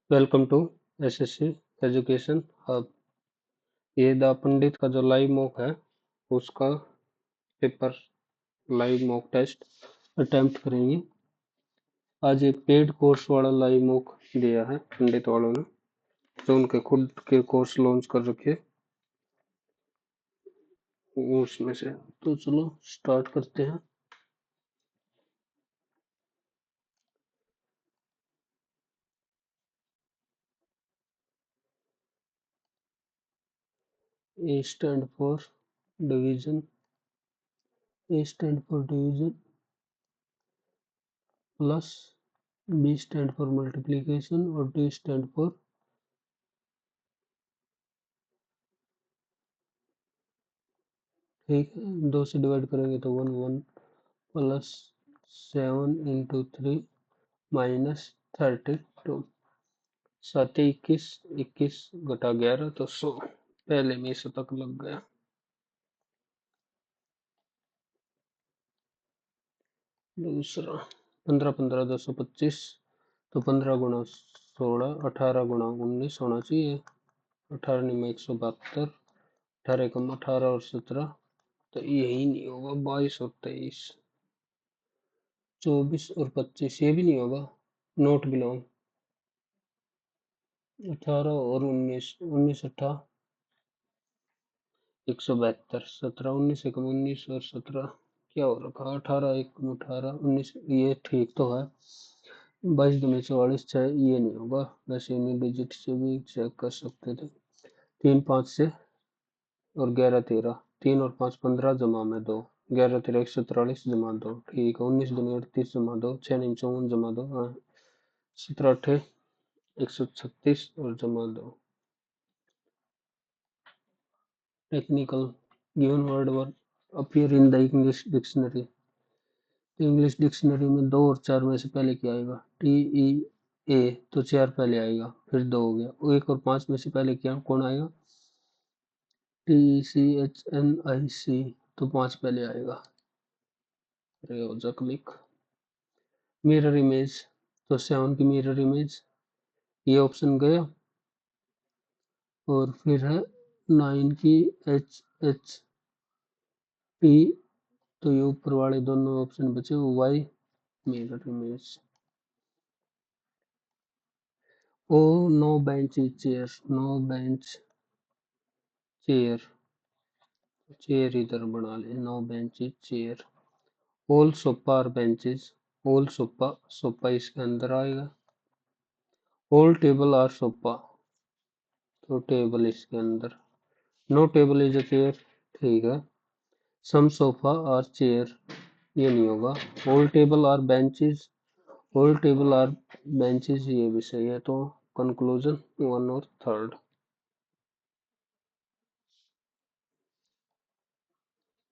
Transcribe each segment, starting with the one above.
Welcome to SSC education hub. ये the Pandit का जो लाइव मॉक है उसका paper live mock test attempt करेंगे। आज एक पेड कोर्स वाला लाइव मॉक दिया है पंडित वालों ने, जो उनके खुद के कोर्स लॉन्च कर रखे उसमें से। तो चलो स्टार्ट करते हैं। A stand for division, A stand for division plus B stand for multiplication और डी स्टैंड फॉर, ठीक है, 2 से डिवाइड करेंगे तो 1 1 प्लस 7 इंटू 3 माइनस 32। 7 21, 21 घटा 11 तो 100। पहले में 100 तक लग गया। दूसरा 15 15 225, तो 15 गुणा 16 18 गुणा 19 होना चाहिए। 18 में 172, 18 कम 18 और 17, तो यही नहीं होगा। 22 और 23, 24 और 25 ये भी नहीं होगा। Note belong. 18 और 19, 19 18 172, 17 19 एकम 19 और 17 क्या हो रखा। 18 एकम 18 19, ये ठीक तो है। 22 दूनी 44, 6 ये नहीं होगा। वैसे यूनिट डिजिट से भी चेक कर सकते थे। 3 5 से और 11 13, 3 और 5 15 जमा में 2, 11 13 143 जमा 2, ठीक है। 19 दूनी 38 जमा 2, 6 9 54 जमा 2, 17 8 136 और जमा 2। Technical given word were appear in the English dictionary. English dictionary में 2 और 4 में से पहले क्या आएगा। टी ई ए, तो 4 पहले आएगा, फिर 2 हो गया। 1 और 5 में से पहले क्या कौन आएगा। T E C H N I C, तो 5 पहले आएगा। अरे हो जा क्लिक। मिरर इमेज, तो 7 की मिरर इमेज, ये ऑप्शन गया। और फिर है 9 की एच एच पी, तो ये ऊपर वाले दोनों ऑप्शन बचे। Y mirror image. Oh no bench chair, no bench chair, chair इधर बना ले। No bench chair. All sofa और बेंचेस, ऑल सोफा, सोफा इसके अंदर आएगा। ऑल टेबल आर सोफा, तो टेबल इसके अंदर। No table is a chair, ठीक है। सम सोफा आर चेयर, ये नहीं होगा। All table are benches, all table are benches, ये भी सही है। तो कंक्लूजन 1 और 3rd,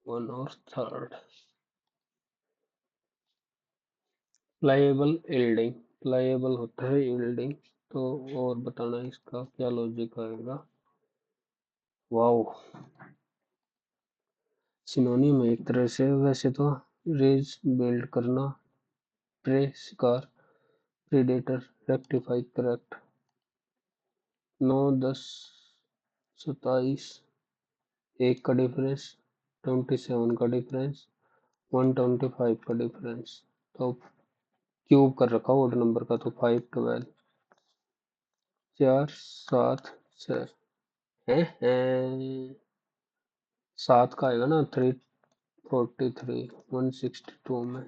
1 और 3rd। प्लाइएबल यील्डिंग, प्लाइएबल होता है यील्डिंग। तो और बताना इसका क्या लॉजिक आएगा। वाओ, सिनोनियम है एक तरह से। वैसे तो रेज बिल्ड करना, प्रे शिकार, प्रेडेटर, रेक्टिफाई करेक्ट। 9 10 27, 1 का डिफरेंस, 27 का डिफरेंस, 125 का डिफरेंस। तो क्यूब कर रखा ओड नंबर का, तो 5 12, 4 7 6 है। 7 का आएगा ना 343 162 में,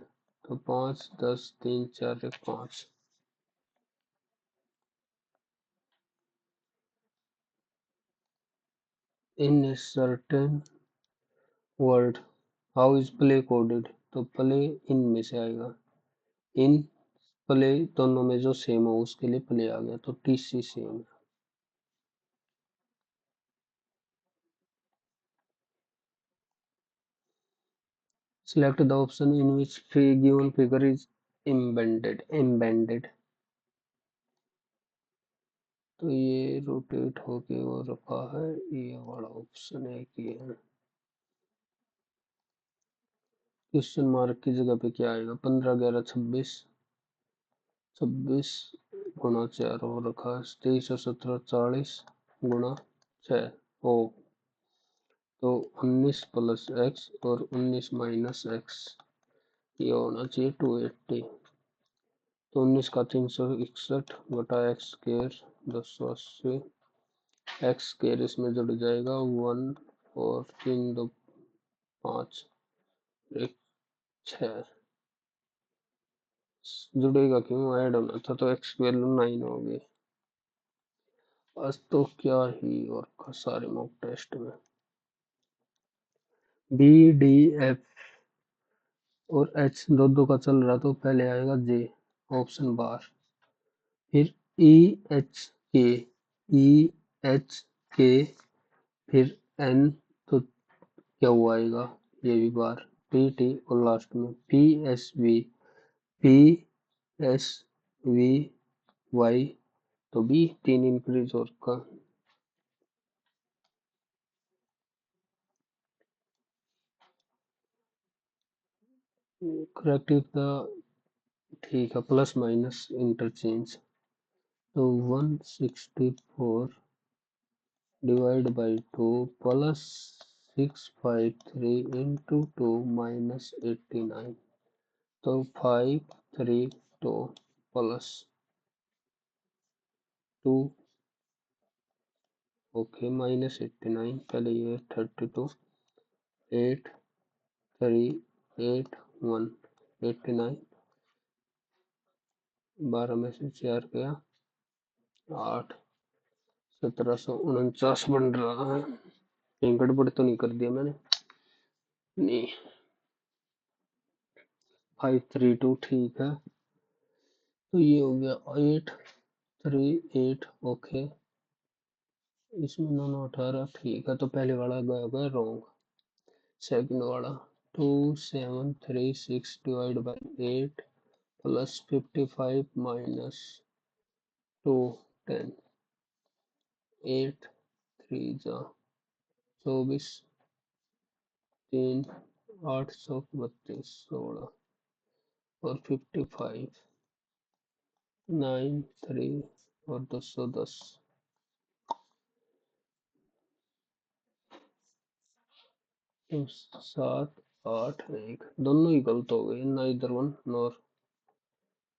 तो 5 10 3 4 1 5। इन a certain word how is play coded, तो प्ले इन में से आएगा। इन प्ले दोनों में जो सेम हो उसके लिए प्ले आ गया, तो टीसी सेम है। Select the option in which given figure is embedded। तो ये रोटेट होके वो रखा है, ये वाला ऑप्शन है कि क्वेश्चन मार्क की जगह पे क्या आएगा। 15 11 26, 26 गुणा 4 हो रखा है। 23 और 17 40 गुणा 6 हो, तो 19 प्लस एक्स और 19 माइनस एक्स, ये होना चाहिए 280। तो 19 का 361 बटा एक्स स्क्वायर 280, एक्स स्क्वायर इसमें जुड़ जाएगा 1 और 3 2 5 एक 6, जुड़ेगा क्यों, ऐड होना था तो एक्स की वैल्यू 9 हो गई। आज तो क्या ही और सारे मॉक टेस्ट में बी डी एफ और एच दो दो का चल रहा तो पहले आएगा जे, ऑप्शन बार, फिर ई एच के, ई एच के, फिर एन तो क्या हुआ आएगा, ये भी बार, पी टी और लास्ट में P S V, P S V Y, तो बी 3 इंक्रीज और का। करेक्टिव द, ठीक है, प्लस माइनस इंटरचेंज, तो 164 divide by 2 plus 653 into 2 minus 89, तो 532 प्लस 2, ओके, माइनस 89, पहले ये 32 8 3 8 1 89, 12 में से 4 गया 8, 1749 बन रहा है। कहीं गड़बड़ तो नहीं कर दिया मैंने, नहीं, 532 ठीक है। तो ये हो गया 838, ओके, इसमें 9 18 ठीक है, तो पहले वाला गया रॉन्ग, सेकंड वाला 2736 डिवाइड बाई 8 प्लस 55 माइनस 2 10, 8 3 जा 24, 3 832 16 और 55 9 3 और 210, 7 8 1, दोनों ही गलत हो गए, नाइदर वन नॉर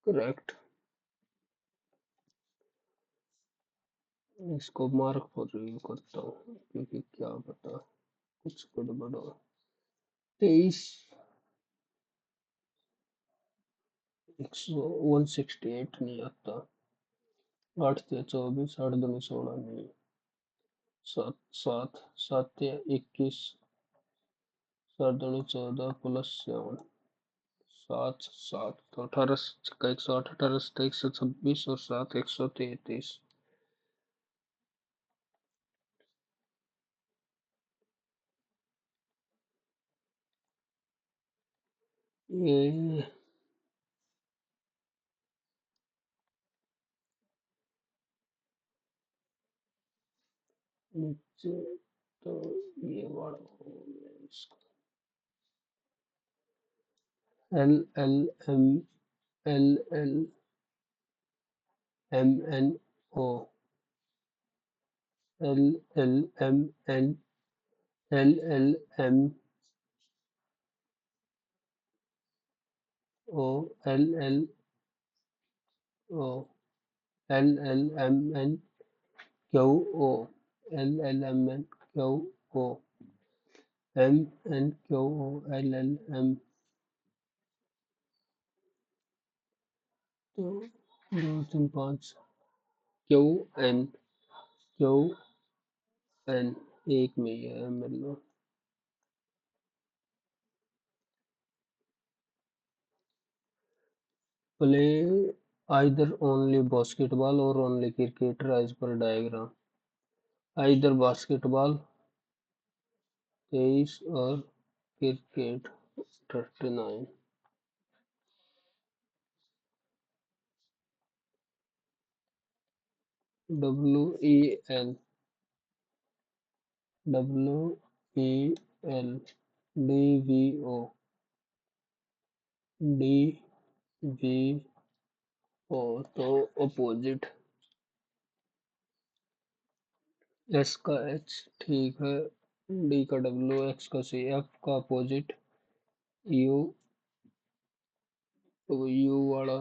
करेक्ट। इसको मार्क फॉर रिव्यू करता हूँ क्योंकि क्या पता कुछ गड़बड़ हो। 23 168 नहीं आता, 8 से 24 8 दूनी 16 नहीं, 7 7 7 से 21 7 दूनी 14 प्लस 7 7 7, तो 18 का 108, 18 से 126 और 7 133, ये नीचे, तो ये वाला हो गया इसका, L L M L L M N O, L L M N L L M O, L L O, L L M N Q O, L L M N Q O, M N Q O, L L M, तो 2 3 5 Q N, Q N, एक में ही है मेरे लो। Play either only basketball or only cricket as per diagram. Either basketball 23 और cricket 39। WEL, WEL, DVO, DVO, ओ तो opposite. S का H, ठीक है। डी का डब्ल्यू, एक्स का सी, एफ का अपोजिट यू, तो यू वाला,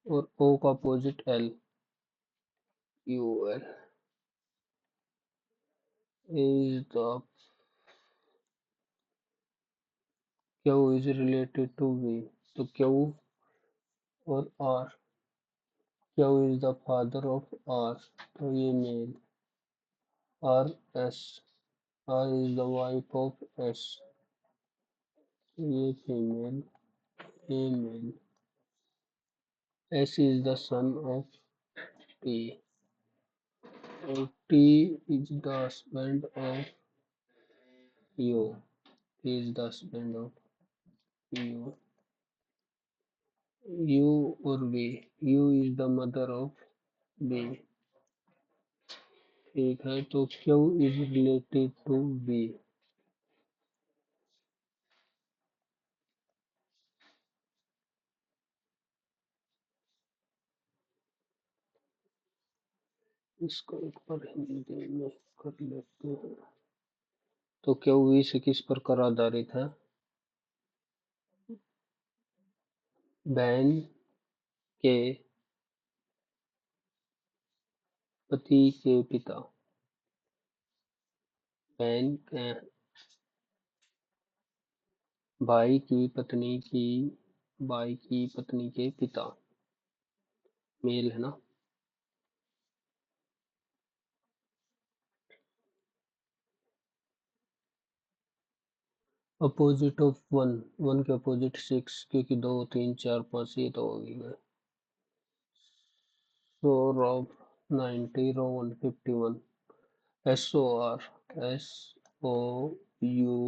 और ओ का opposite L, U L. Is the Q is related to V, तो क्यू और R, Q is the father of R, तो ये male, R S, R is the wife of S, तो ये फीमेल, ये male, S is the son of T, और T is the husband of U, is the husband of you, you और V, U is the mother of V, ठीक है। तो Q is related to V, इसको एक बार हिंदी में कर लेते हैं। तो क्यू वी से किस पर आधारित है? बहन के पति के पिता, बहन भाई की पत्नी की, भाई की पत्नी के पिता, मेल है ना। अपोजिट ऑफ वन, वन के अपोजिट सिक्स, क्योंकि दो तीन चार पाँच ये तो हो गए। So of 90, row 151, S O R, S O U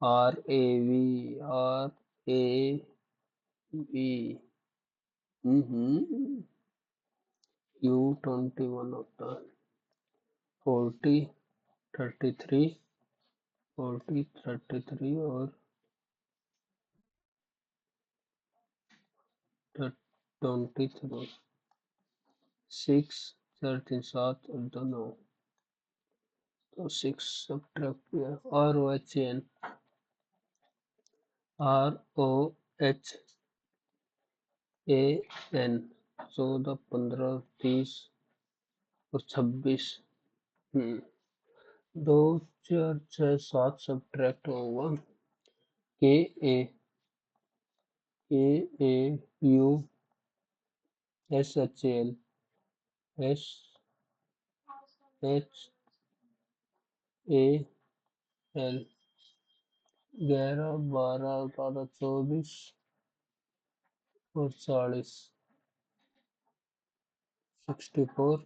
R A V, R A V, U 21 होता है, 40, 33, 40, 33 और 23, 6, 4 3 7 और 2 9, तो 6 सब्ट्रैक्ट किया, R O H N, R O H A N, 14, 15, 30 और 26, हम्म, 2 4 6 7 सब्ट्रैक्ट होगा, K A, K A U S H L, S H A L, 11 12 18 24 और 40, 64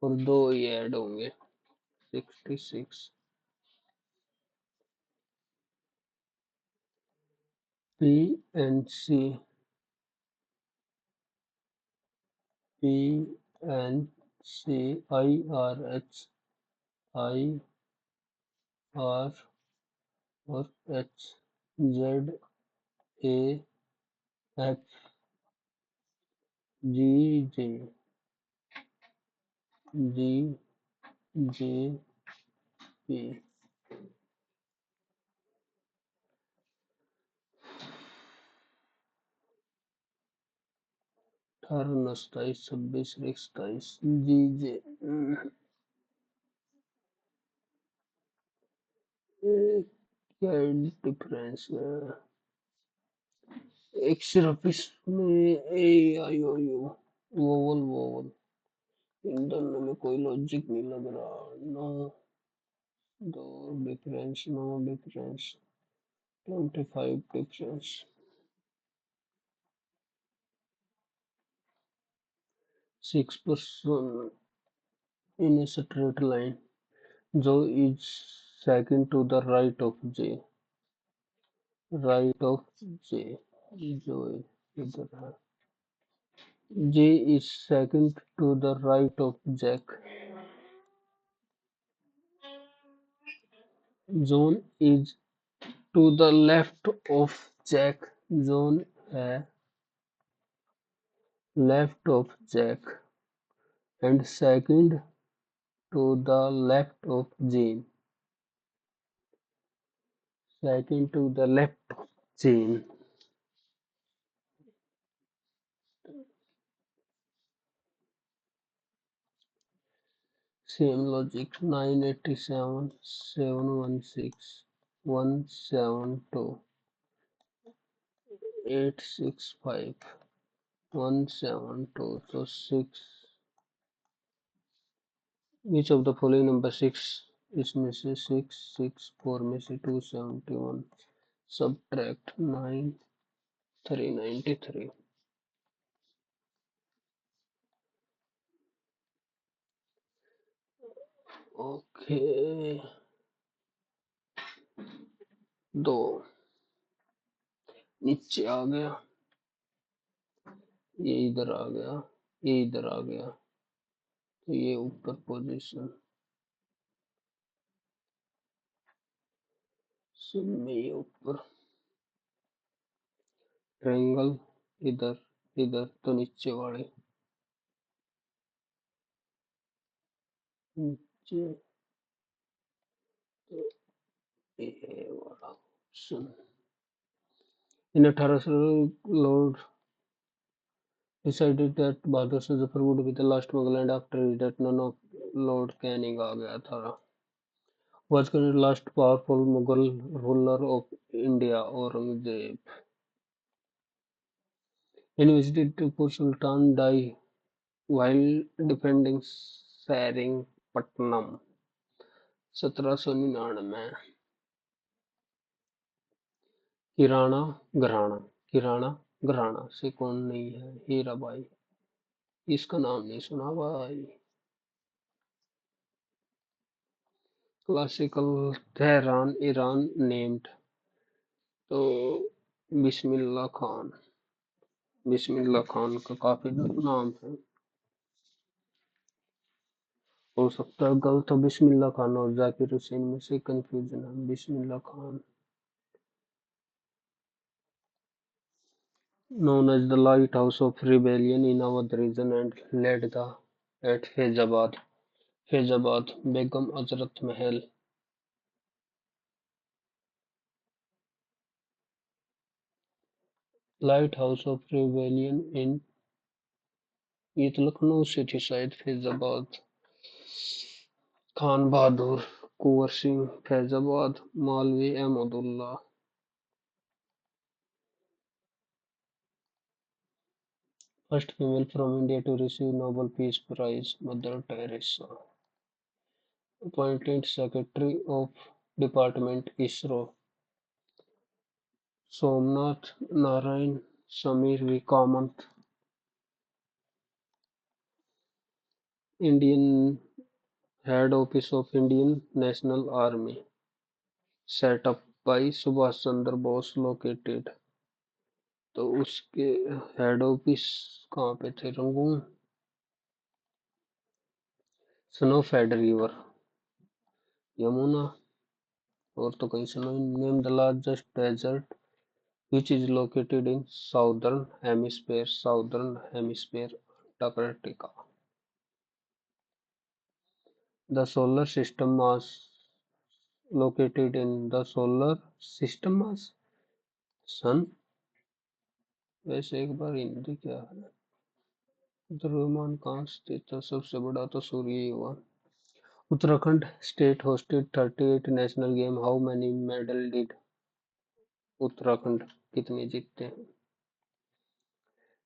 और दो ये ऐड होंगे, 66, P N C, P N C, I R H, I R और H, Z A F, G J, G J P, 18 19 26 27, G J, क्या difference है? एक सिर्फ इसमें A I O U, vowel vowel, इन दोनों में कोई लॉजिक नहीं लग रहा। नो, दो difference, no difference, 25 difference, 6% in a straight line. Joe is second to the right of J. Right of J. Joe इधर है. J is second to the right of Jack. John is to the left of Jack. John है left of Jack, and second to the left of Jane. Second to the left of Jane. Same logic. 987 716 172 865 172. So six. Which of the following number six is missing? Six six four missing 271. Subtract 9 393. Okay दो नीचे आ गया, ये इधर आ गया, ये इधर आ गया, तो ये ऊपर पोजीशन में, ये ऊपर ट्रायंगल, इधर इधर तो नीचे वाले, नीचे तो ये वाला option. In 1800 Lord decided that Bahadur Shah Zafar would be the last Mughal, and after his death none of Lord Canning आ गया था, was considered last powerful Mughal ruler of India. Aurangzeb. In visited Tipu Sultan die while defending Seringapatam 1799. किराना घराना, किराना घराना से कौन नहीं है? हीराबाई। इसका नाम नहीं सुना भाई। क्लासिकल तेहरान ईरान नेम्ड, तो बिस्मिल्लाह खान। बिस्मिल्लाह खान का काफी नाम है, हो सकता है गलत हो। बिस्मिल्लाह खान और जाकिर हुसैन में से कंफ्यूजन है। Bismillah Khan known as the lighthouse of rebellion in Awadh region and led the at Faizabad. Faizabad Begum Azrat Mahal. Lighthouse of rebellion in, ये तो लखनऊ से थी शायद। फैजाबाद खान बहादुर, कुंवर सिंह, फैजाबाद मौलवी Ahmadullah. First female from India to receive Nobel Peace Prize, Mother Teresa. Appointed Secretary of Department ISRO, Somnath Narayan Samir V. Kamath. Indian Head Office of Indian National Army, set up by Subhash Chandra Bose, located, तो उसके head office कहाँ पे थे? Rangoon. Snow fed river, Yamuna, और तो कहीं से नहीं। Name the largest desert which is located in southern hemisphere, southern hemisphere, Antarctica. The solar system mass located in the solar system mass, sun। वैसे एक बार हिंदी क्या है? द्रव्यमान कहाँ स्थित है? सबसे बड़ा तो सूर्य ही हुआ। Uttarakhand state hosted 38 national game. How many medal did Uttarakhand कितने जीतते हैं?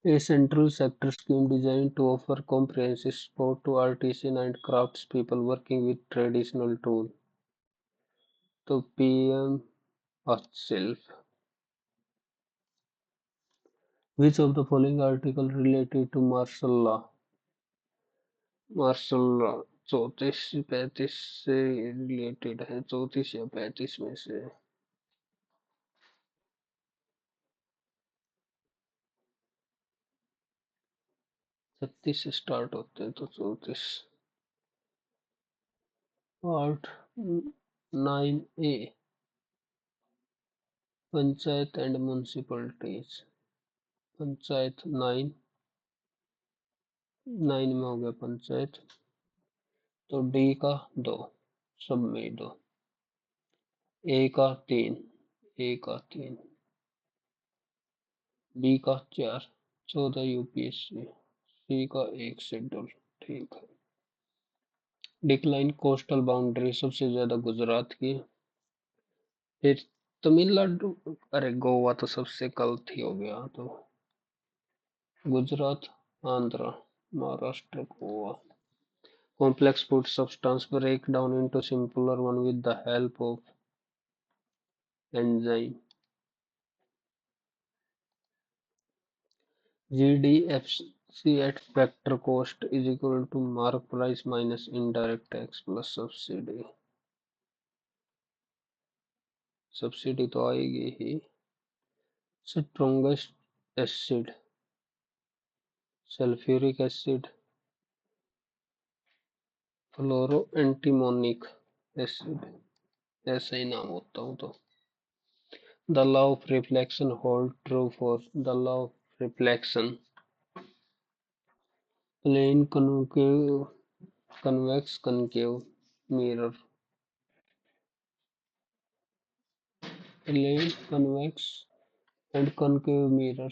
A central sector scheme designed to offer comprehensive support to artisans and craftspeople working with traditional tools. तो PM Self. Which of the following article related to martial law? Martial law 34 35 से related है, 34 या 35 में से। 36 से start होते हैं, तो 34। Part 9A, panchayat and municipalities. Panchayat 9, 9 में हो गया पंचायत, तो डी का 2, सब में 2। ए का 3, ए का 3, बी का 4, 14 यूपीएससी, सी का 1 शेड्यूल। ठीक है। डिक्लाइन कोस्टल बाउंड्री सबसे ज्यादा गुजरात की, फिर तमिलनाडु, अरे गोवा तो सबसे गलत ही हो गया, तो Gujarat, Andhra, Maharashtra, Goa. Complex food substance break down into simpler one with the help of enzyme. GDFC at factor cost is equal to mark price minus indirect tax plus subsidy. Subsidy तो आएगी ही। स्ट्रॉन्गेस्ट एसिड, सल्फ्यूरिक एसिड, फ्लोरो एंटीमोनिक acid, ऐसा ही नाम होता हूँ तो। The law of reflection hold true for the law of reflection. Plane concave, convex concave mirror. Plane convex and concave mirror.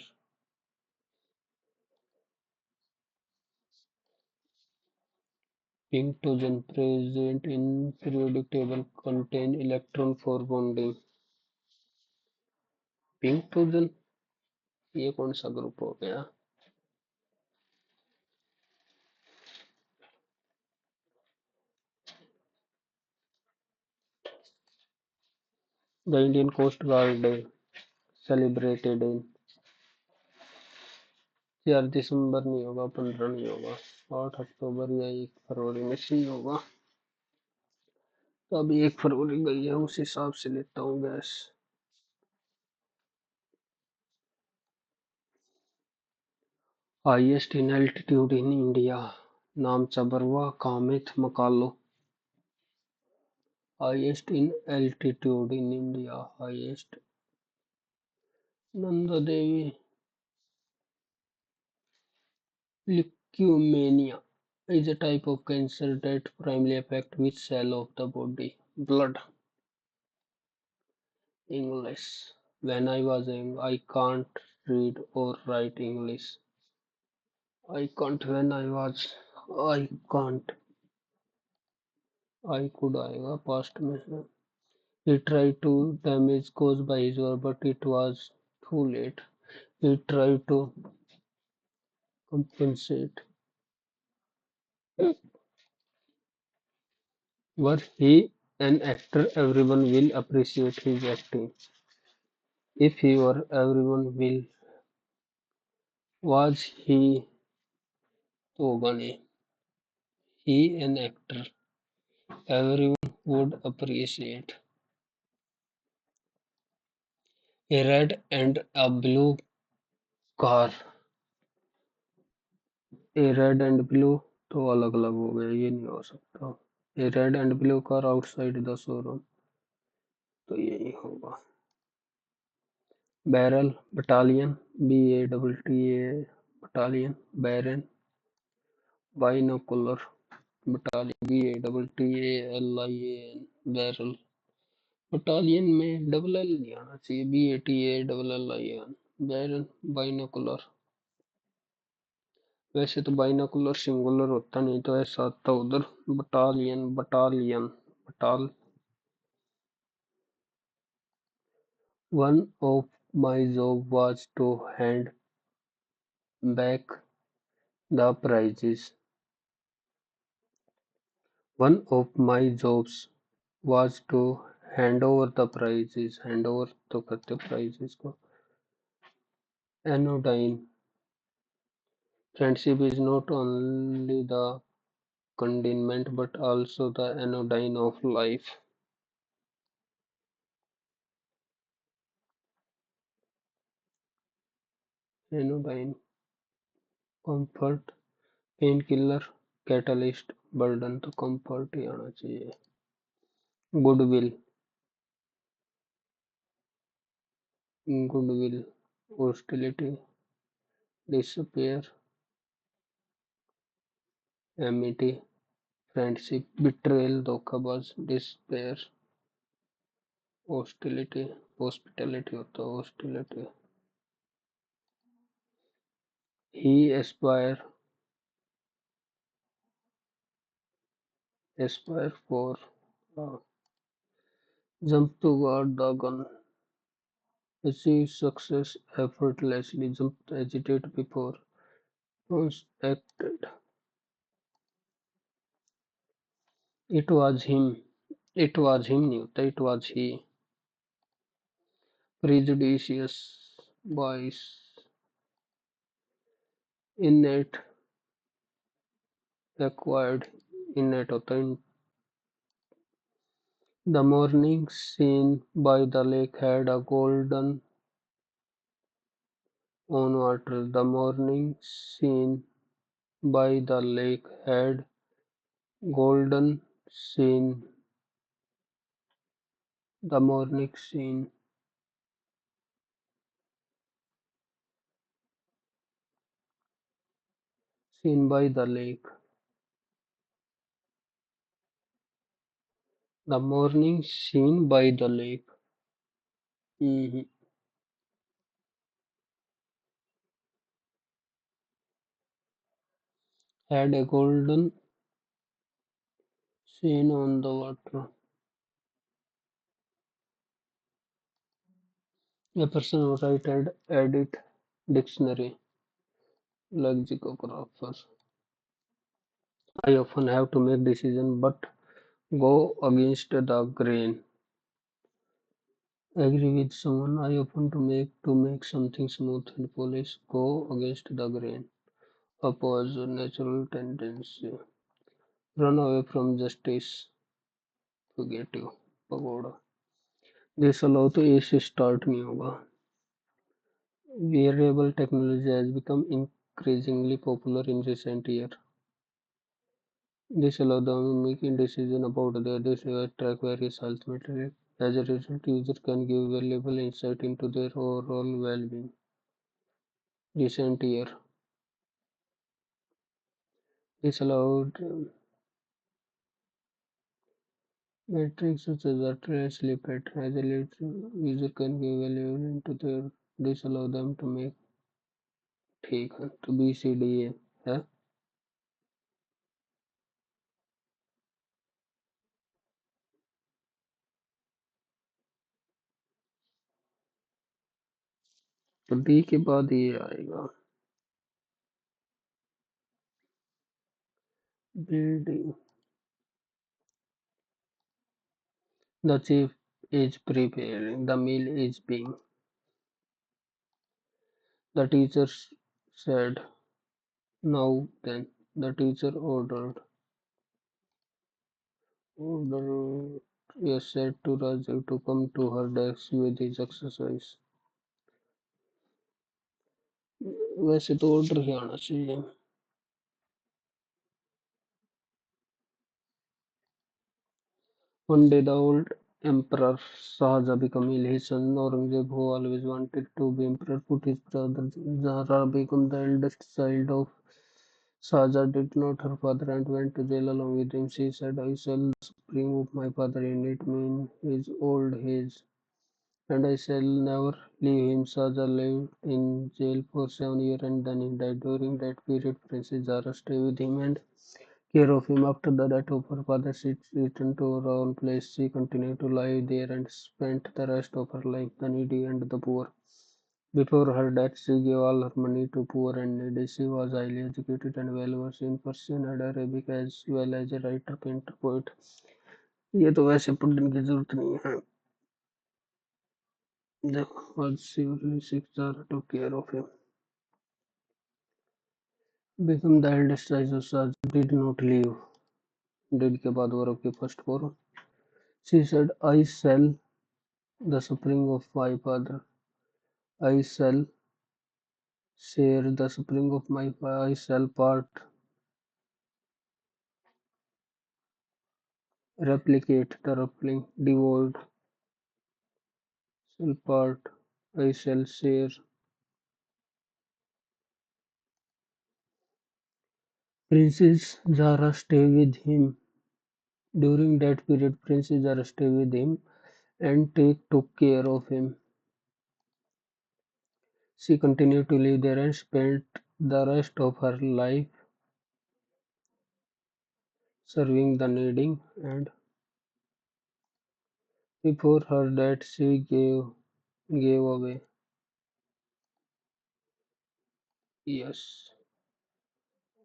Pinktogen present in periodic table contain electron for bonding. पिंकटोजन, ये कौन सा group हो गया? The Indian coast guard day celebrated in, 4 दिसंबर नहीं होगा, 15 नहीं होगा, 8 अक्टूबर या 1 फरवरी में से ही होगा। तो अभी 1 फरवरी गई है, उस हिसाब से लेता हूँ gas. Highest in altitude in India, नामचा Barwa, Kamet, Makalu. Highest in altitude in India, highest, Nanda Devi. Leukemia is a type of cancer that primarily affects which cell of the body? Blood. English. When I was young, I can't read or write English. I can't when I was, I can't, I could आएगा past में से। He tried to damage caused by his war, but it was too late. He tried to compensate. Were he an actor, everyone will appreciate his acting. If he were, everyone will. Was he, तो होगा नहीं. He an actor, everyone would appreciate. A red and a blue car. A red and blue तो अलग अलग हो गया, ये नहीं हो सकता. A red and blue car outside the showroom, तो यही होगा. Barrel, battalion, BATTA, battalion. Baron, binocular, battalion, BATTALIAN, barrel. Battalion में डबल एल नहीं आना चाहिए, BATALLIAN, बैरन, बाइनोकुलर। वैसे तो बाइनोकुलर सिंगुलर होता नहीं, तो ऐसा आता उधर, बटालियन, बटालियन, बटाल। One of my job was to hand back the prizes. One of my jobs was to hand over the prizes. Hand over तो करते prizes को. Anodyne. Friendship is not only the condiment but also the anodyne of life. Anodyne. Comfort, painkiller, catalyst, burden, तो comfort ही आना चाहिए. Goodwill, goodwill, hostility, despair, amity, friendship, betrayal, धोखाबाज, despair, hostility, hospitality होता है hostility. He aspire for, uh, jump toward the gun, achieve success effortlessly, jump, agitate before, once acted. It was him. It was him नहीं होता, it was he. Prejudice, bias, innate, acquired, innate होता है. The morning scene by the lake had a golden on water. The morning scene by the lake had golden scene. The morning scene by the lake. The morning scene by the lake. Mhm. Had a golden scene on the water. A person who write and edit dictionary, lexicographer. I often have to make decision but go against the grain. Agree with someone. I often to make something smooth and polished. Go against the grain. Oppose natural tendency. Run away from justice. Fugitive. Pagoda. This allow तो A से start नहीं होगा. Wearable technology has become increasingly popular in recent years. This allows them making decisions about their behavior, track various health metrics. As a result, users can give valuable insight into their overall well-being. Recent year, this allowed metrics such as heart rate, sleep pattern. As a result, user can give valuable into their. This allow them to make ठीक है तो BCDA है. तो D के बाद ये आएगा BD. The chief is preparing. The meal is being. The teacher said, "Now then." The teacher ordered yes said to Rajiv to come to her desk with his exercise. वैसे तो order ही आना चाहिए. One day the old emperor Shahjahan became ill. His son Aurangzeb, who always wanted to be emperor, put his brother Zahra Begum, the eldest child of Shahjahan, did not her father and went to jail along with him. She said, "I shall supreme of my father inherit me in his old age, and I shall never leave him." Shahjahan lived in jail for 7 years and then he died. During that period, Princess Zahra stayed with him and care of him. After the death of her father, she returned to her own place. She continued to live there and spent the rest of her life the needy and the poor. Before her death, she gave all her money to poor and needy. She was highly educated and well versed in Persian and Arabic as well as a writer, painter, poet. ये तो वैसे पढ़ने की जरूरत नहीं है. The was severely sick, Zara took care of him. Become the eldest Raisa did not leave. Did के बाद वर्ब के first form. She said, "I shall the spring of my father. I shall share the spring of my father. I shall part, replicate the rippling, devoid, shall part. I shall share Princess Zara stay with him. During that period, Princess Zara stay with him and took care of him. She continued to live there and spent the rest of her life serving the needing, and before her death she gave away. Yes.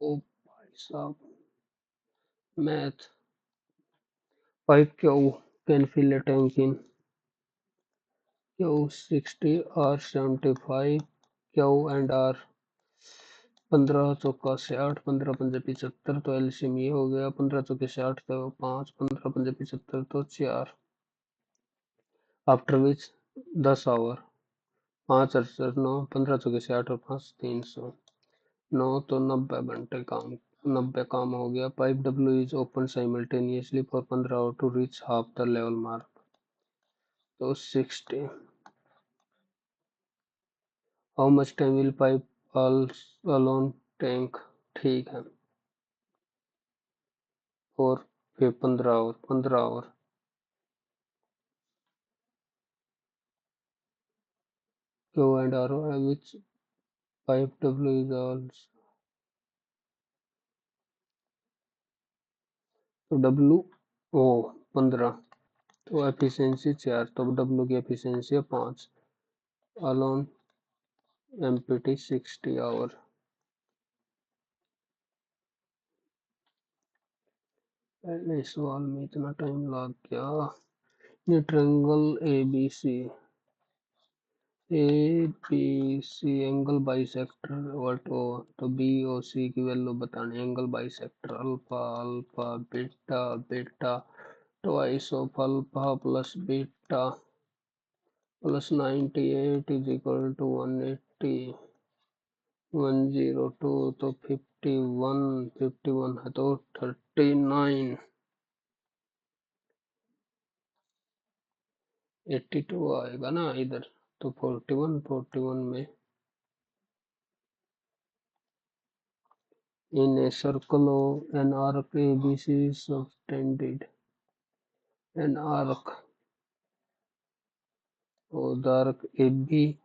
ओ भाई साहब, math. 5 Q can fill a tank in Q 60 R 75 Q and R 15 चौका 60 15 पंजे 75 तो LCM ये हो गया 15 चौके 60 तो 5 15 पंजे 75 तो 4 आफ्टर विच 10 आवर 5 अड़सठ 9 15 चौके 60 और 5 300 9 तो 90 घंटे काम 90 काम हो गया. Pipe W is opened simultaneously for 15 hours to reach half the level mark. तो 60. How much time will pipe alone tank? ठीक है. और फिर 15 our Q and R which pipe W is also. तो W ओ 15 तो एफिशिएंसी 4 तो W की efficiency है 5 अलोन एमपीटी 60 आवर. पहले सवाल में इतना टाइम लग गया. ये triangle A B C angle bisector what O. तो बी और सी की वैल्यू बतानी. Angle bisector alpha alpha beta beta twice of alpha plus beta plus 98 is equal to 180 102 तो 51 है तो 39 82 आएगा ना इधर. तो 41 में in a circle of an arc ABC is subtended. An arc or the arc AB,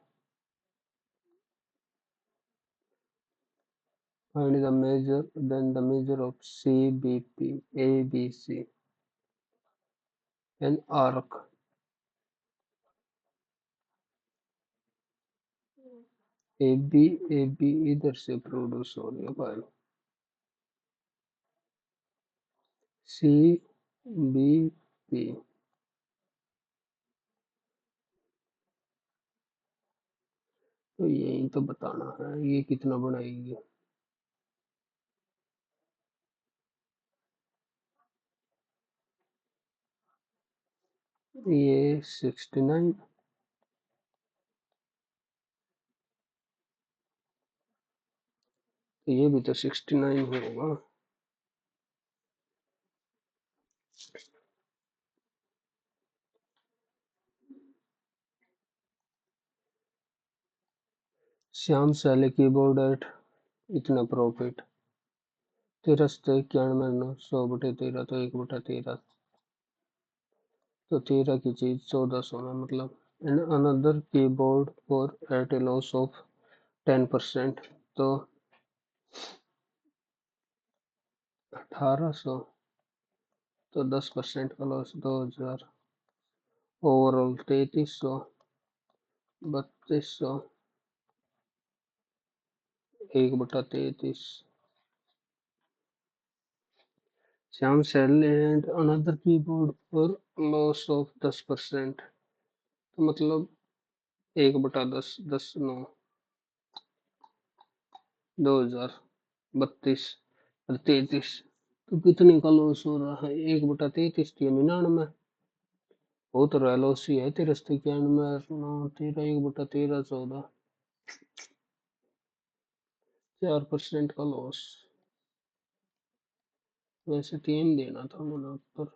find the measure, then the measure of CBP ABC. An arc AB इधर से प्रोड्यूस हो रही है भाई. CBP तो यही तो बताना है ये कितना बनाएगी. ये 69 तो ये भी तो 69 ही होगा. श्याम सेल कीबोर्ड एट इतना प्रॉफिट. 1391 तो 1/13 तो 13 की चीज 1400 में मतलब. And another keyboard for at a loss of 10% तो 1800 तो 10% का loss 2000 overall 3300 3200 1/33. Shyam sell and another keyboard for loss of 10% तो मतलब 1/10 10 9 2000 32 और 33 तो कितने का लॉस हो रहा है. 1/33 तो 99 वो तो रहा लॉस ही है. 93 तेरह 1/13 14 4% का लॉस. वैसे 3 देना था मैंने पर.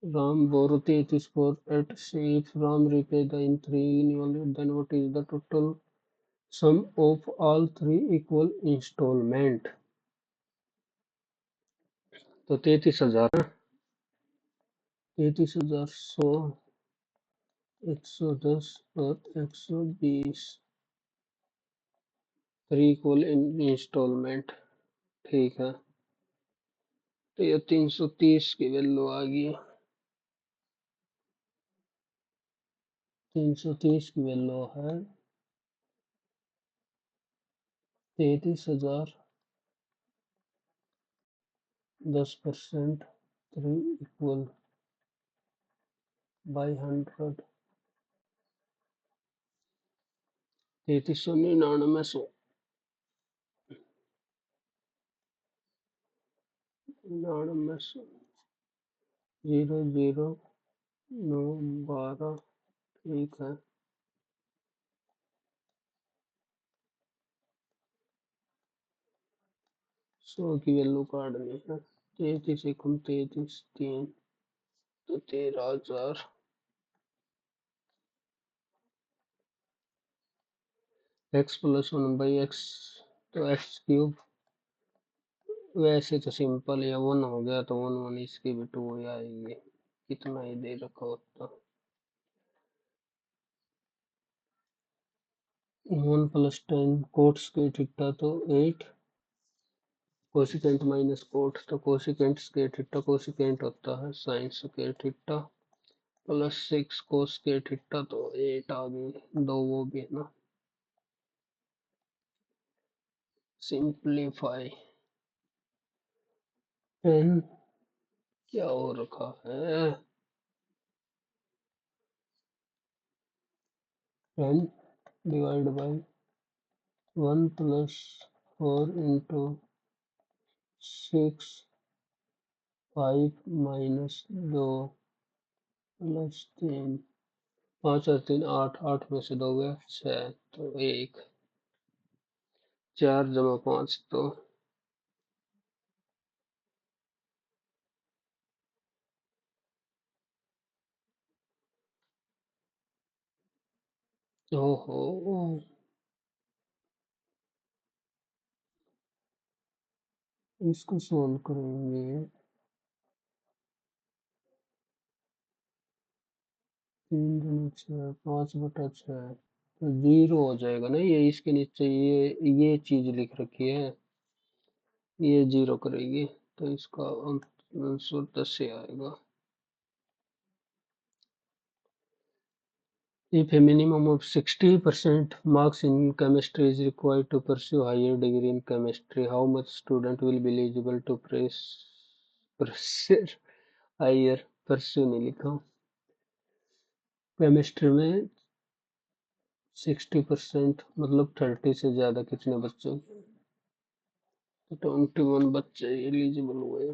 Ram borrow 33 for at say if Ram repay the in 3 annually then what is the total sum of all 3 equal installment. तो 33,000, 33,100, 110 और 120, 3 इक्वल इंस्टॉलमेंट। ठीक है, तो ये 330 की वैल्यू आ गई। 330 की वैल्यू है 33,000, 10%, 3 इक्वल बाई 100, 3399, 99, 00912। ठीक है, 100 की वैल्यू काटनी है। 33 एकम 33, 3 तो 13,000। एक्स प्लस 1/x, तो एक्स क्यूब। वैसे तो सिंपल है, 1 हो गया तो 1 1 इसकी भी 2 ही आएगी। कितना ही दे रखा होता। 1 + 10 कोट स्क्वायर थीटा तो 8, कोसिकेंट माइनस कोट तो कोसिकेंट स्क्वायर थीटा कोसिकेंट होता है sine square theta, plus 6 cos square theta तो 8 आ गई। दो वो भी है ना, सिंप्लीफाई। 10 क्या हो रखा है, 10 डिवाइड बाई 1 + 4 इंटू 6, 5 - 2 + 3, 5 और 3 8, 8 में से 2 गया 6 तो 1, 4 + 5 तो ओहो, इसको सोल्व करेंगे। 3 × 6, 5/6 तो 0 हो जाएगा ना, ये इसके नीचे ये चीज लिख रखी है, ये 0 करेगी तो इसका आंसर 10 से आएगा। If a minimum of 60% marks in chemistry is required to pursue higher degree in chemistry, how much student will be eligible to pursue higher? pursue नहीं लिखा। केमिस्ट्री में 60% मतलब 30 से ज्यादा कितने बच्चों, 21 बच्चे एलिजिबल हुए।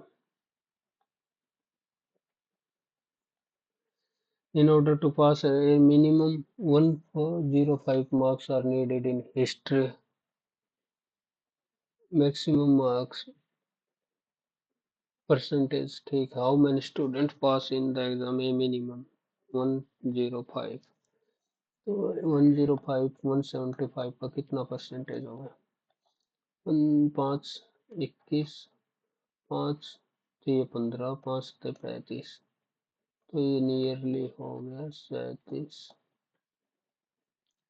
In order to pass, a minimum 105 marks are needed in history. Maximum marks percentage, ठीक। How many students pass in the exam? A minimum 105, तो 105 175 का कितना परसेंटेज होगा? 5 21, 5 3 15, 5 35, तो ये नियरली हो गया 37,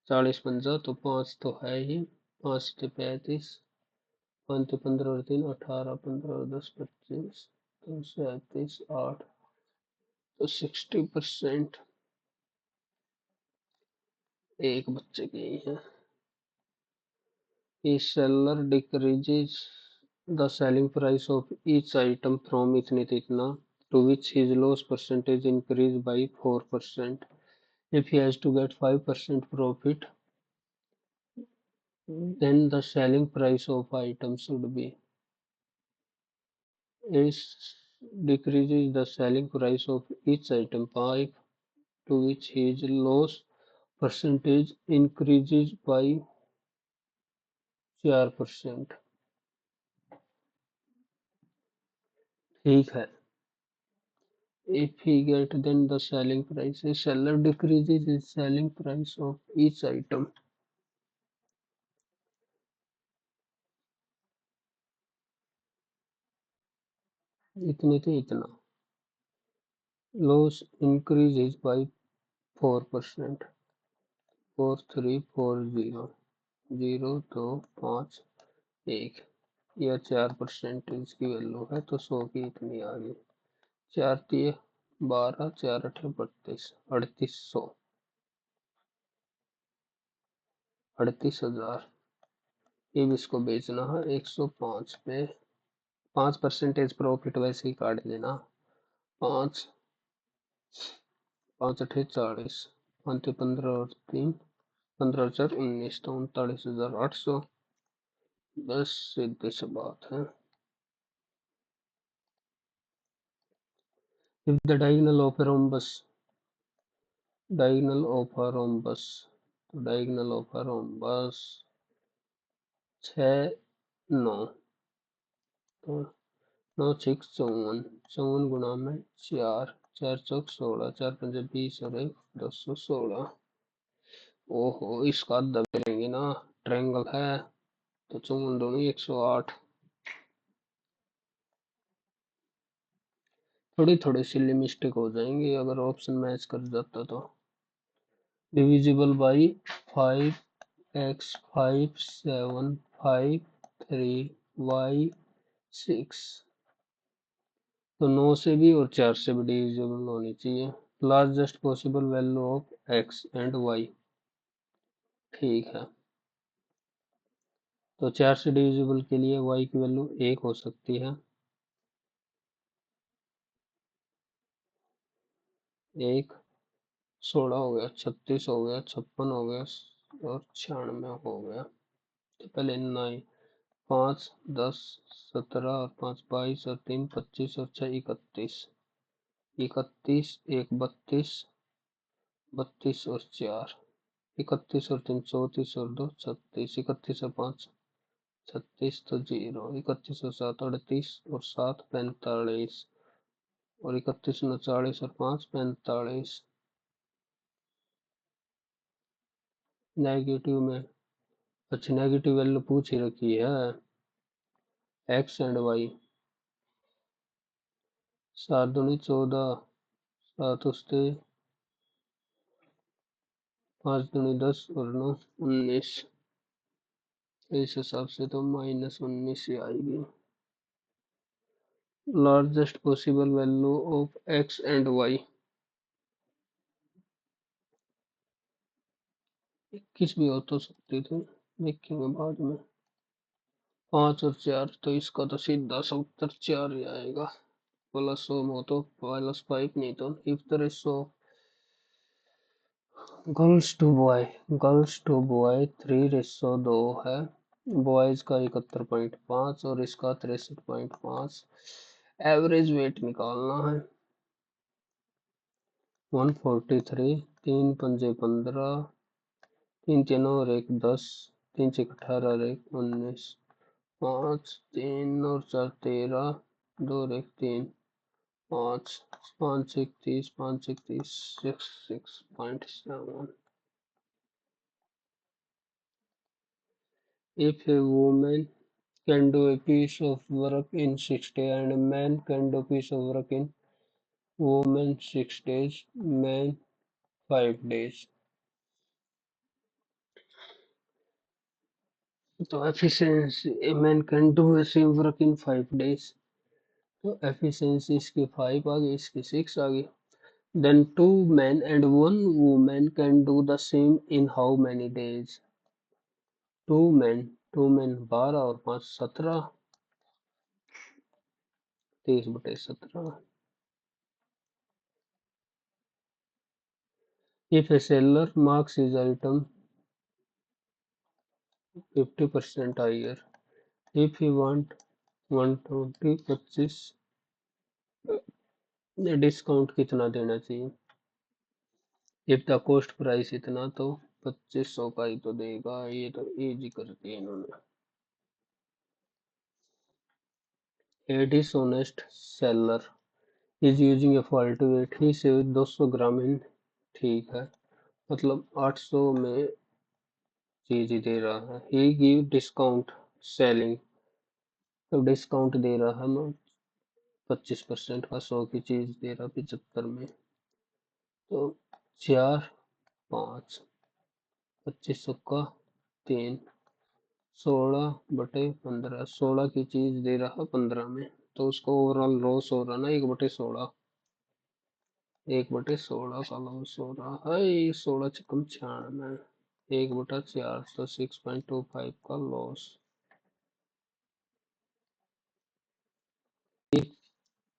40 50 तो 5 तो है ही, 5 से 35, 5 तो 15 और 3 18, 15 और 10 25, तो 37 8, तो 60% एक बच्चे की ही है। A seller decreases the selling price of each item from इतने to इतना, to which his loss percentage increase by 4%. If he has to get 5% profit, then the selling price of item should be. A decreases the selling price of each item 5, to which his loss percentage increases by 4%। ठीक है। If he get then the selling price, a seller decreases his selling price of each item इतने थे इतना। Loss increases by 4%। 4340, 0, 2, 5, 1। यह 4% की value है तो 100 की इतनी आ गई। 4×3 = 12, 4×8 = 32, 3800, 38,000। अब इसको बेचना है 105 पे। 5% प्रॉफिट वैसे ही काट देना। 5, 5×8 = 40, 5×3 = 15 और 3, 15×4 = 19, तो 39,800। बस सीधी सी बात है। If the diagonal of a rhombus, तो diagonal of a rhombus 6, 9, तो 9×6 = 54, 54 गुणा में 4, 4×4 = 16, 4×5 = 20 और 1 216। ओहो, इसका अद्धा करेंगे ना, ट्रायंगल है तो 54 दोनों 108। थोड़ी थोड़ी सिली मिस्टेक हो जाएंगी अगर ऑप्शन मैच कर जाता तो। डिविजिबल बाई 5x, 5, 7, 5, 3, y 6, तो 9 से भी और 4 से भी डिविजिबल होनी चाहिए। Largest possible value of x and y, ठीक है, तो 4 से डिविजिबल के लिए y की वैल्यू 1 हो सकती है। 1, 16 हो गया, 36 हो गया, 56 हो गया और 96 हो गया। तो पहले 9, 5, 10, 17 और 5 22 और 3 25 और 6 31, 31, 1 32, 32 और 4, 31 और 3 34 और 2 36, 31 और 5 36, तो 0, 31 और 7 38 और 7 45 और 31 9 40 और 5 45। नेगेटिव में, अच्छा नेगेटिव वैल्यू पूछ ही रखी है, एक्स एंड वाई। 7 दूनी 14, 7 उसते 5 दूनी 10 और 9 19। इस हिसाब से तो -19 ही आएगी। Largest possible value of x and y 21 भी हो तो सकती थी, देखेंगे बाद में। 5 और 4, तो इसका तो सीधा सा उत्तर 4 ही आएगा। +100 हो तो +5, नहीं तो if the ratio girls to boy 3:2 है। बॉयज का 71.5 और इसका 63.5। एवरेज वेट निकालना है। 143, 3×5 = 15, 3×9 और 1 10, 3×6 = 18 और 1 19, 5 3 और 4 13, 2 और 1 3, 5 5 1 30, 5 1 30, 6.7। If a woman can do a piece of work in 6 days and a man can do a piece of work in woman 6 days, man 5 days, तो efficiency a man can do the same work in 5 days, तो efficiency इसकी 5 आ गई, इसकी 6 आ गई। Then 2 men and 1 woman can do the same in how many days? 2 men 12 और 5 17, 30/17। If a seller marks his item 50% higher, if he want 120 25, discount कितना देना चाहिए? If the cost price इतना, तो 2500 का ही तो देगा, ये तो इजी कर दिया इन्होंने। A dishonest seller is using a faulty weight, he saved 200 gram in, ठीक है, मतलब 800 में चीज ही दे रहा है। he give discount selling, तो डिस्काउंट दे रहा है 25% का 100 की चीज दे रहा 75 में। तो 4 5 25 का 3 16/15 16 की चीज दे रहा 15 में। तो उसको ओवरऑल लॉस हो रहा ना 1/16। 1/16 का लॉस हो रहा है 16 × 96 1/4 तो 6.25 का loss.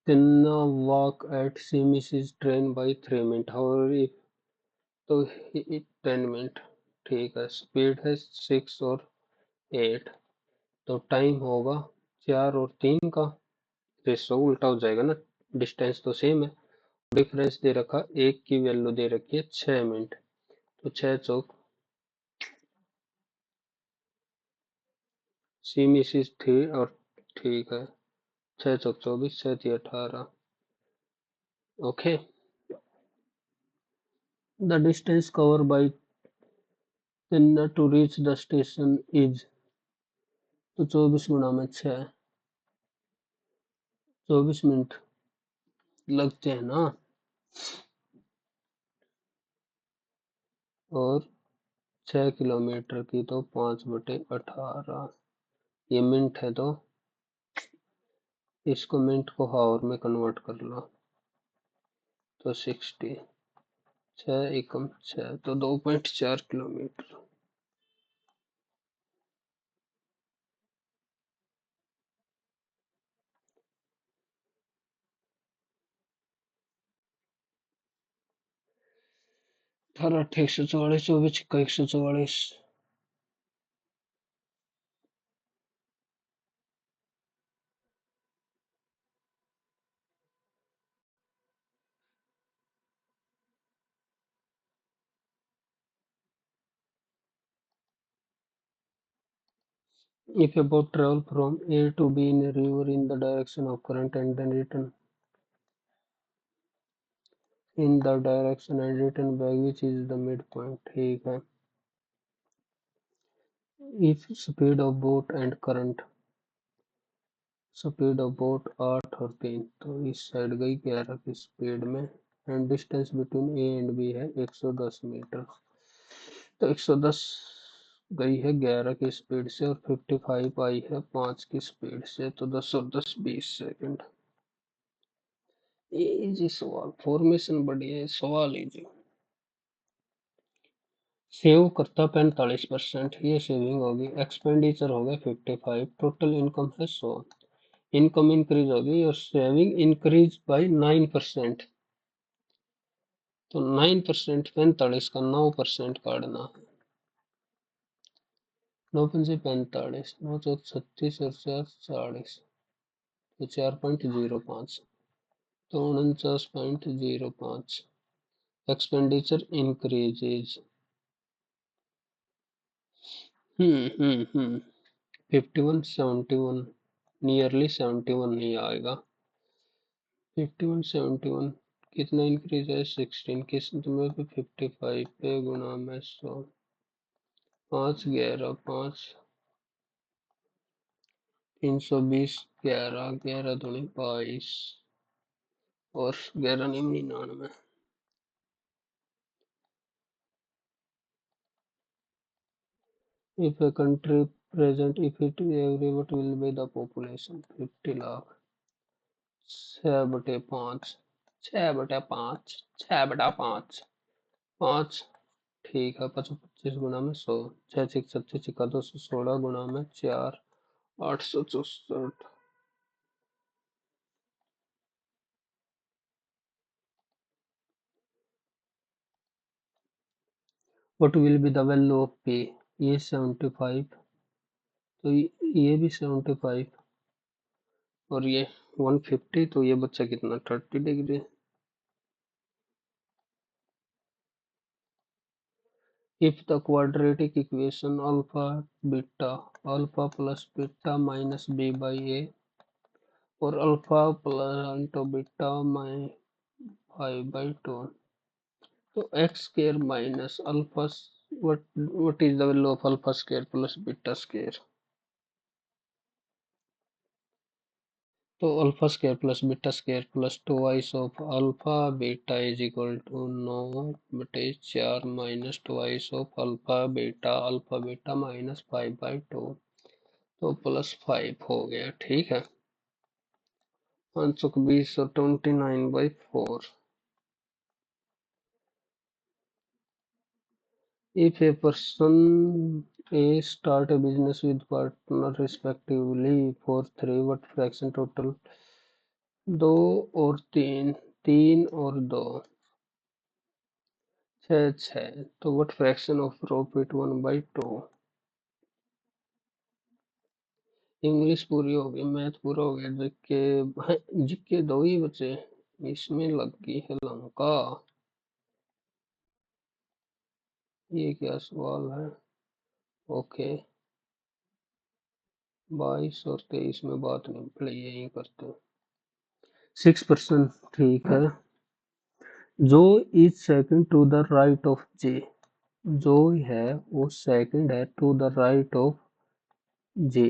Tinna walk at Simi's train by 3 minutes. However, if तो 10 मिनट ठीक है। स्पीड है 6 और 8 तो टाइम होगा 4 और 3 का। रेशो उल्टा हो जाएगा ना, डिस्टेंस तो सेम है। डिफरेंस दे रखा एक की वैल्यू दे रखी है 6 मिनट। तो 6 चौक सिमिस थी और ठीक है 6 चौक 24 6 18। Okay the distance cover by Tinna to reach the station is। तो 24 × 6 24 मिनट लगते हैं ना। और 6 किलोमीटर की तो 5/18 ये मिनट है। तो इसको मिनट को हावर में कन्वर्ट कर लो तो 60 6 एकम 6 तो 2.4 किलोमीटर। अठारह 144 24 144। If a boat travel from A to B in a river in the direction of current and then return in the direction and return back which is the midpoint। ठीक है। If speed of boat and current speed of boat 8 और 3 तो इस side गई 11 की speed में। And distance between A and B है 110 metre. तो 110 गई है 11 की स्पीड से और 55 आई है 5 की स्पीड से। तो 10 और 10 20 सेकंड। इजी सवाल, फॉर्मेशन बढ़िया है, सवाल इजी। सेव करता 45% ये सेविंग होगी। एक्सपेंडिचर हो गया 55। टोटल इनकम है 100। इनकम इंक्रीज होगी और सेविंग इंक्रीज बाई 9%। तो 9% 45 का 9% काटना है। 9×5 = 45 9 × 4 = 36 और 4 = 40 तो 4.05 तो 49.05। एक्सपेंडिचर इंक्रीजेज 51 71 नियरली 71 नहीं आएगा। 51 71 कितना इंक्रीज है 16 किस में 55 पे गुणा में 100 5 11 5 320 11 11 दूनी 22 और 11 99। If a country present if it every what will be the population 50 lakh 6/5 6/5 6/5 5 ठीक है 25 गुना में 100 6 6 36 का 216 गुना में 4 864। What will be the value of P? ये 75 तो ये भी 75 और ये 150 तो ये बच्चा कितना 30 degree. If the quadratic equation alpha plus beta minus b by a or alpha plus into beta minus 5/2 तो x square minus alpha what is the value of alpha square plus beta square? तो alpha square plus beta square plus twice of alpha beta is equal to 9/4 minus twice of alpha beta minus 5/2, तो +5 हो गया। ठीक है, 5 और 29/4। If a person A start a business with partner respectively for 3, what fraction total? 2 और 3, 3 और 2, 6 6, तो what fraction of profit 1/2? English पूरी हो गई, मैथ पूरा हो गया, जिक्के दो ही बचे, इसमें लग गई है लंका। ये क्या सवाल है? ओके, 22 और 23 में बात नहीं पड़ी, यही करते हैं। 6%, ठीक है। जो is second to the right of J, जो है वो सेकंड है to the right of J,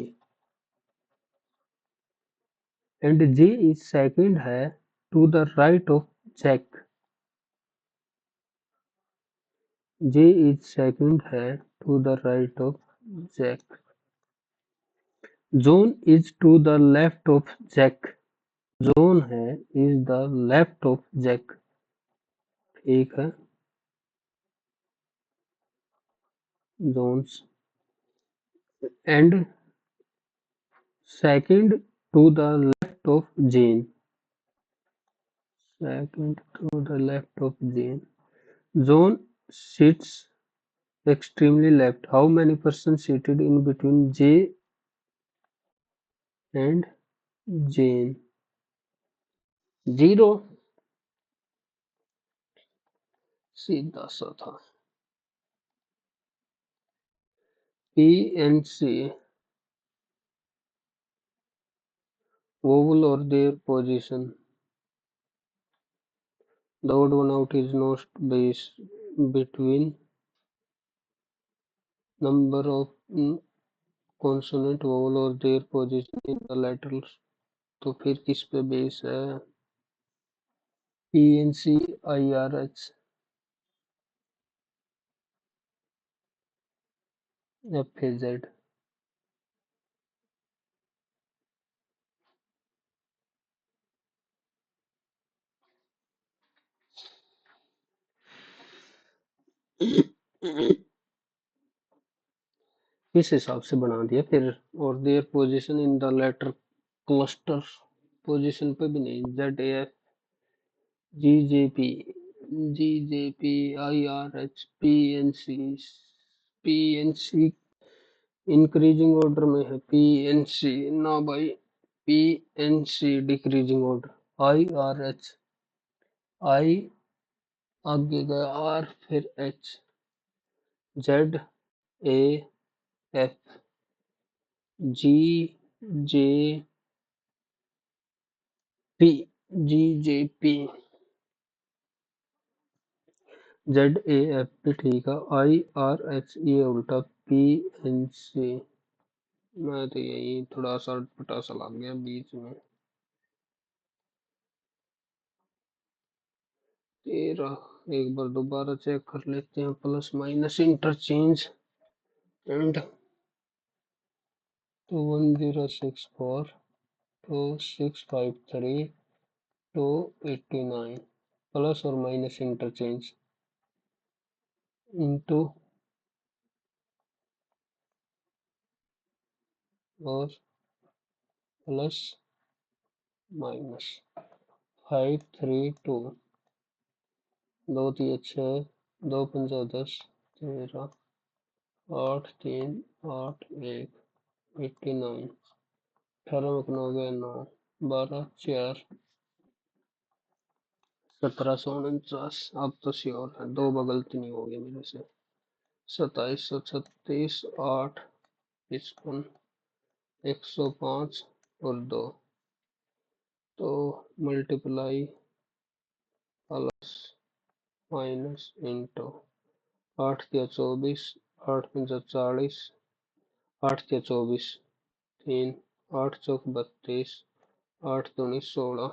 and J is second है to the right of Jack. J is second है to the right of Jack. Joan is to the left of Jack, Joan है is the left of Jack, ठीक है। Jones and second to the left of Jane, second to the left of Jane. John sits extremely left. How many persons seated in between J and Jane? 0, सीधा सा था। P and C, vowel or their position. The odd one out is not based between number of consonant, vowel or their position in the letters. तो फिर किस पे base है? PNC IRH FAZ। इस हिसाब से बना दिया फिर। और their position in the letter cluster, position पे भी नहीं। ZAF GJP IRH PNC increasing order में है। PNC ना भाई, PNC डिक्रीजिंग ऑर्डर। I आगे गया R, फिर H, ZAF GJP GJP ZAF भी ठीक है। IRH ये उल्टा PNC। मैं तो यही थोड़ा सा पटासा लग गया बीच में। 13, एक बार दोबारा चेक कर लेते हैं। Plus minus interchange and 21064 2653 289, plus और माइनस इंटरचेंज इंटू और प्लस माइनस 532, 2 3 6, 2 5 10, 13, 8 3 8 1 89, 18 9 12 4 1749। अब तो श्योर है, दो गलती नहीं होगी मेरे से। 2736 8 55 105 और 2, तो मल्टीप्लाई प्लस माइनस इंटू 8 3 24, 8 5 40, 8 3 24, 3 8 चौक 32, 8 दूनी 16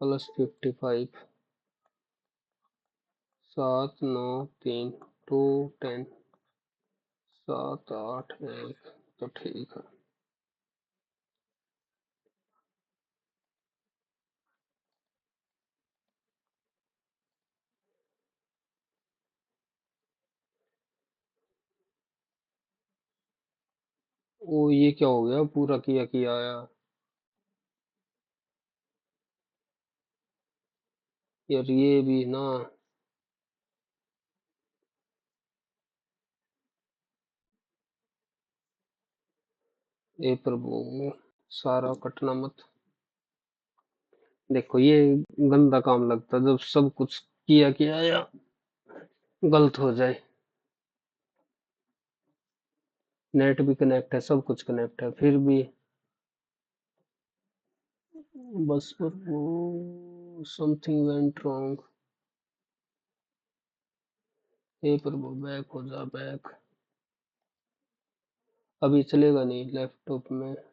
प्लस 55 7 9 3 2 10 7 8 1 तो ठीक है। ओ ये क्या हो गया, पूरा किया किया आया यार, ये भी ना। ए प्रभु, सारा कटना मत। देखो ये गंदा काम लगता है, जब सब कुछ किया किया आया गलत हो जाए। नेट भी कनेक्ट है, सब कुछ कनेक्ट है, फिर भी बस पर वो समथिंग वेंट रॉन्ग। ए प्रभु, बैक हो जा बैक। अभी चलेगा नहीं लैपटॉप में।